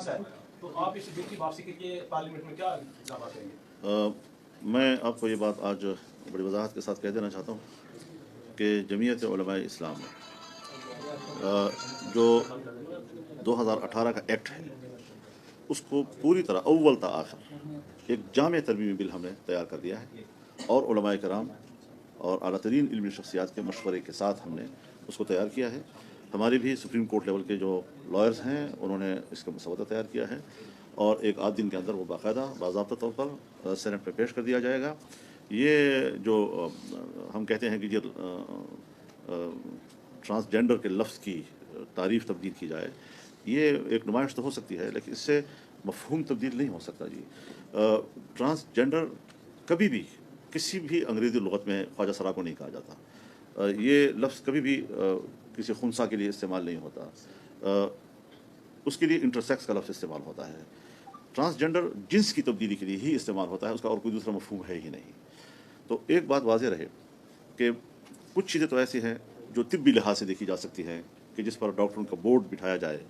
हिस्सा है, तो आप इस बिल की वापसी के लिए पार्लियामेंट में क्या इक़दाम करेंगे? मैं आपको ये बात आज बड़ी वजाहत के साथ कह देना चाहता हूँ कि जमीयत उलमा इस्लाम जो 2018 का एक्ट है उसको पूरी तरह अव्वल ता आखिर एक जामे तरमीमी बिल हमने तैयार कर दिया है और उलमाए कराम और आला तरीन इल्मी शख्सियात के मशवरे के साथ हमने उसको तैयार किया है। हमारे भी सुप्रीम कोर्ट लेवल के जो लॉयर्स हैं उन्होंने इसका मसवदा तैयार किया है और एक आध दिन के अंदर वो बाकायदा बाज़ाब्ता तौर पर सेनेट में पेश कर दिया जाएगा। ये जो हम कहते हैं कि जो ट्रांसजेंडर के लफ्ज़ की तारीफ़ तब्दील की जाए, ये एक नुमाइश तो हो सकती है लेकिन इससे मफ़हूम तब्दील नहीं हो सकता जी। ट्रांसजेंडर कभी भी किसी भी अंग्रेज़ी लुग़त में ख्वाजा सरा को नहीं कहा जाता। ये लफ्ज़ कभी भी किसी खुनसा के लिए इस्तेमाल नहीं होता, उसके लिए इंटरसेक्स का लफ्ज़ इस्तेमाल होता है। ट्रांसजेंडर जिन्स की तब्दीली के लिए ही इस्तेमाल होता है, उसका और कोई दूसरा मफ़हूम है ही नहीं। तो एक बात वाज़ेह रहे कि कुछ चीज़ें तो ऐसी हैं जो तिब्बी लिहाज से देखी जा सकती हैं कि जिस पर डॉक्टरों का बोर्ड बिठाया जाए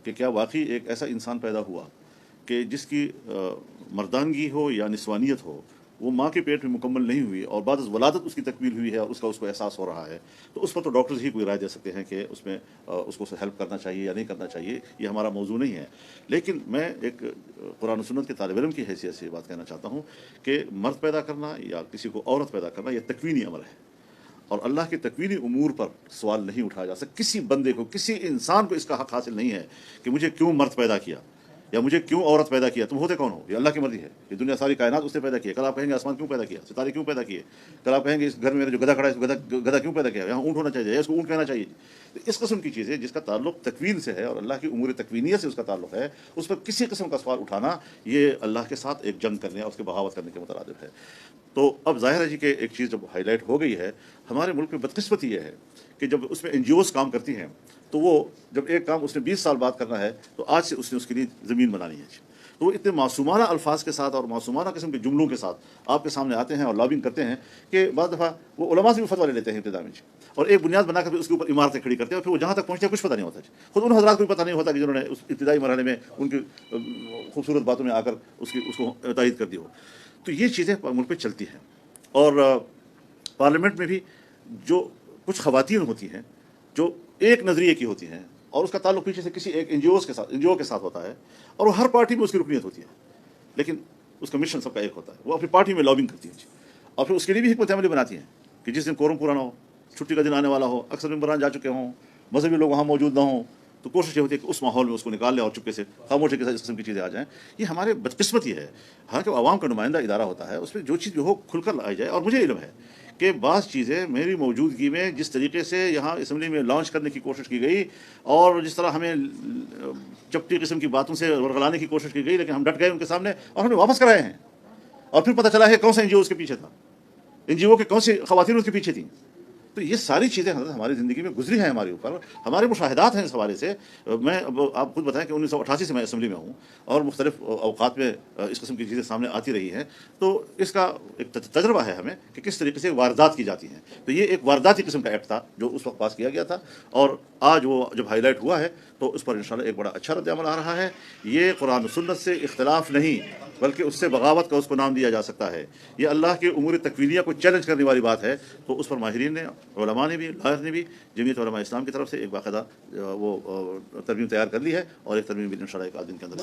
कि क्या वाकई एक ऐसा इंसान पैदा हुआ कि जिसकी मर्दानगी हो या निस्वानियत हो वो माँ के पेट में मुकम्मल नहीं हुई और बाद वलादत उसकी तकमील हुई है और उसको एहसास हो रहा है, तो उस पर तो डॉक्टर्स ही कोई राय दे सकते हैं कि उसमें उसको हेल्प करना चाहिए या नहीं करना चाहिए। ये हमारा मौजू नहीं है। लेकिन मैं एक कुरान सुन्नत के तालिब इल्म की हैसियत से बात कहना चाहता हूँ कि मर्द पैदा करना या किसी को औरत पैदा करना यह तकवीनी अमल है और अल्लाह के तकवीनी उमूर पर सवाल नहीं उठाया जा सकता। किसी बंदे को, किसी इंसान को इसका हक़ हासिल नहीं है कि मुझे क्यों मर्द पैदा किया या मुझे क्यों औरत पैदा किया। तुम होते कौन हो? ये अल्लाह की मर्जी है। ये दुनिया सारी कायनात उसने पैदा की है। कल आप कहेंगे आसमान क्यों पैदा किया, सितारे क्यों पैदा किए। कल आप कहेंगे इस घर में मेरा जो गधा खड़ा है गधा क्यों पैदा किया, यहाँ ऊँट होना चाहिए या इसको ऊँट कहना चाहिए। तो इस किस्म की चीज़ें जिसका ताल्लुक तकवीन से है और अल्लाह की उमूर तकवीनियत से उसका ताल्लुक है, उस पर किसी किस्म का सवाल उठाना ये अल्लाह के साथ एक जंग करने और उसके बगावत करने के मुतरादिफ है। तो अब ज़ाहिर है जी कि एक चीज़ जब हाईलाइट हो गई है, हमारे मुल्क में बदकिस्मती ये है कि जब उसमें NGOs काम करती हैं तो वो जब एक काम उसने 20 साल बाद करना है तो आज से उसने उसके लिए ज़मीन बनानी है। तो वो इतने मासूमाना अल्फाज के साथ और मासूमाना किस्म के जुमलों के साथ आपके सामने आते हैं और लॉबिंग करते हैं कि बाद दफ़ा वो उलमा से भी फतवा ले लेते हैं इब्तिदा में और एक बुनियाद बनाकर उसके ऊपर इमारतें खड़ी करते हैं और फिर वो जहाँ तक पहुँचते हैं कुछ पता नहीं होता। खुद उन हज़रात को भी पता नहीं होता कि जिन्होंने उस इब्तिदाई मरहले में उनकी खूबसूरत बातों में आकर उसको तायद कर दी हो। तो ये चीज़ें मुल्क पर चलती हैं और पार्लियामेंट में भी जो कुछ ख़वातीन होती हैं जो एक नज़रिए की होती हैं और उसका ताल्लुक पीछे से किसी एक NGO के साथ होता है और वो हर पार्टी में उसकी रुकनीत होती है, लेकिन उसका मिशन सबका एक होता है। वो अपनी पार्टी में लॉबिंग करती है और फिर उसके लिए भी हिकमत अमली बनाती हैं कि जिस दिन कोरम पूरा ना हो, छुट्टी का दिन आने वाला हो, अक्सर मेंबरान जा चुके हों, मजहबी लोग वहाँ मौजूद ना हों, तो कोशिश ये होती है कि उस माहौल में उसको निकाल लें और चुपके से खामोशी के साथ इस किस्म की चीज़ें आ जाएँ। ये हमारे बदकिस्मती है। हालांकि आवाम का नुमाइंदा इदारा होता है, उसमें जो चीज़ जो हो खुलकर लाई जाए। और मुझे इल्म है कि बाज़ चीज़ें मेरी मौजूदगी में जिस तरीके से यहाँ असम्बली में लॉन्च करने की कोशिश की गई और जिस तरह हमें चपटी किस्म की बातों से वरगलाने की कोशिश की गई, लेकिन हम डट गए उनके सामने और हमें वापस कराए हैं। और फिर पता चला है कौन सा NGO उसके पीछे था, NGO के कौन सी ख़वातीन उसके पीछे थी। तो ये सारी चीज़ें हमारी ज़िंदगी में गुजरी हैं, हमारे ऊपर हमारे मुशाहिदात हैं। इस हवाले से मैं आप खुद बताएं कि 1988 से मैं असम्बली में हूँ और मुख्तलिफ अवकात में इस किस्म की चीज़ें सामने आती रही हैं। तो इसका एक तजर्बा है हमें कि किस तरीके से वारदात की जाती हैं। तो ये एक वारदाती किस्म का एक्ट था जो उस वक्त पास किया गया था और आज वो जब हाईलाइट हुआ है तो उस पर इंशाल्लाह एक बड़ा अच्छा रद्द-ए-अमल आ रहा है। ये कुरान और सुन्नत से इख्तिलाफ नहीं बल्कि उससे बगावत का उसको नाम दिया जा सकता है। ये अल्लाह के उमूर तकवीनिया को चैलेंज करने वाली बात है। तो उस पर माहिरीन ने, उलमा ने भी, लॉयर ने भी, जमीयत उलमा इस्लाम की तरफ से एक बाकायदा वो तरमीम तैयार कर ली है और एक तरमीम भी इंशाल्लाह एक आध दिन के अंदर